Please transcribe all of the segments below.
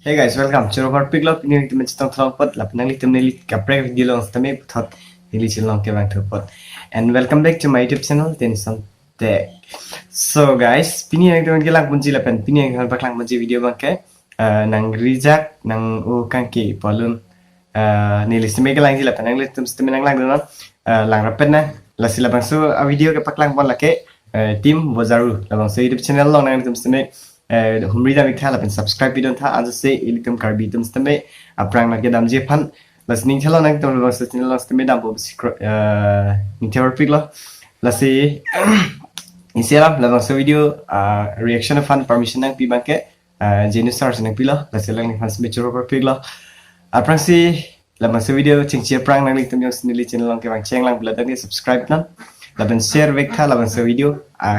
Hey guys, welcome. Channel for Pick Lock. Ini kita mencari tentang pot. Lapan nang lihat menelit kaprek video long setame putat ini channel ke bang terpot. And welcome back to my YouTube channel Tension Tech. So guys, pini yang kita kelang punci lapan pini yang kita kelang punci video bang ke nang reject nang kangki polun ni list me kelang lapan nang lihat setame nang lang donon lang rapat na lasi lapan so video ke paklang pon lake tim Bozaru lapan so YouTube channel long nang lihat setame humri da mikha lapen subscribe video tha आज से इलिकम कार बितम stame aprang lagi dam je phan listening thalo nang tom lo channel lo stame dam bo ninteor pick lo lasi insiala la so video reaction of fun permission nang pi banke genius stars nang pi lo lasi lang fans me choro per pick lo aprang si la so video chingchi aprang nang litum yo channel long ke bang cheng lang bla da subscribe nan laban share vek tha laban so video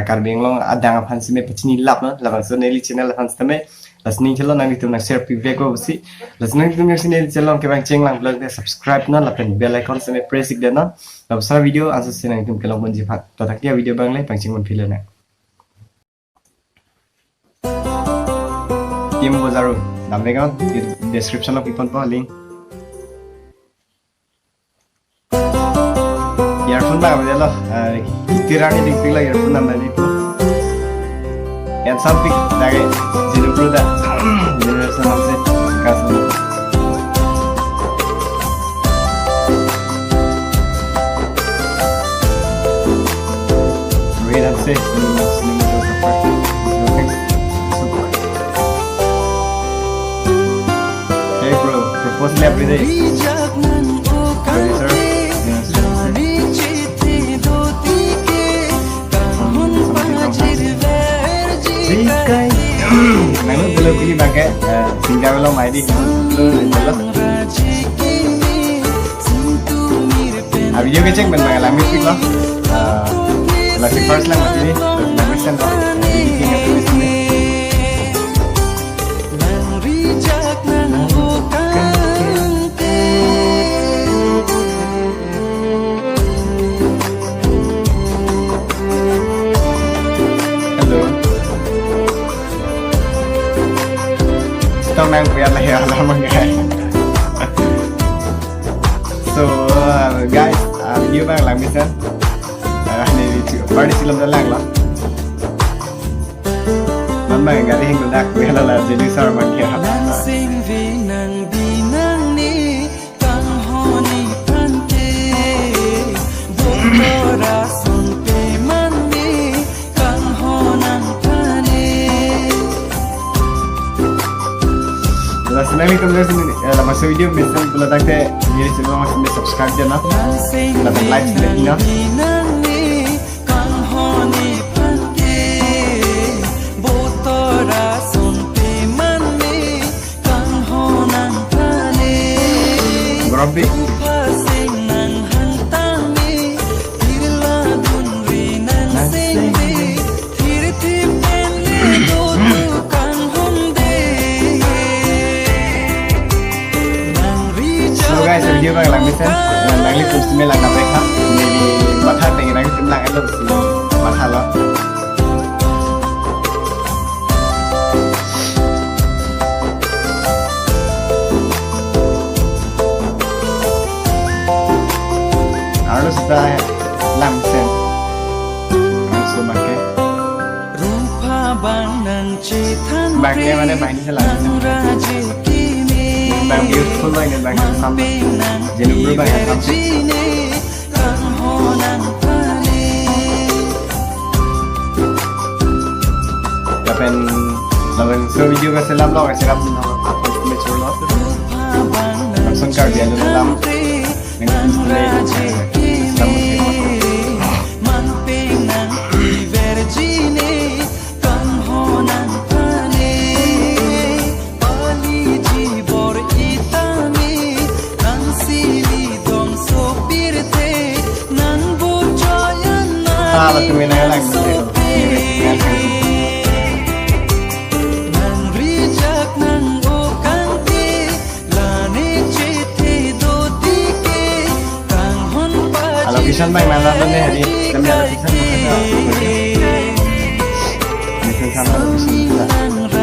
karbeng long adang aphan sime pachini lap na laban so neli channel aphan stame lasning chalo nang itum na share pi vek ko si lasning itum neli channel ke bang cheng lang blog de subscribe na laban bell icon sime press ik de na lab sa video answer se nang itum ke long bonji phat to tak ya video bang le bang cheng mon phile na tim Bozaru nam de kan description of ipon pa link earphone bang bela tirani ding pila earphone nam bali tu and something dage jinu pruda generation nam se kasu wait and say hey bro propose every day Nang belum pilih pakai singgah belum main di video kecek ben pakai lamit pik loh klasik first lang macam ni lamit kan loh bikin apa di sini nang biar lah ya lama guys. So guys, video bang lang misan. Ni party film dah lang lah. Mama yang gadi hingga dak biar lah jadi sar makin. Senang ni tuan sini dalam masa video misal kalau tak ada jadi channel masih subscribe je nak dan like lagi nak Berapa guys, video bang lang misan lang li terus me lang mereka ni batha pengen lagi tim lang elok sih batha lo harus dah lang misan harus makai rupa bang bangnya mana bang ni salah bang beautiful bang dan bang sama jadi berubah ya kapan lawan so video ka selam lo kasi ram apa macam lo langsung kar dia dalam dengan display Salah tu mana lagi location bang mana tu ni hari kami ada location sana location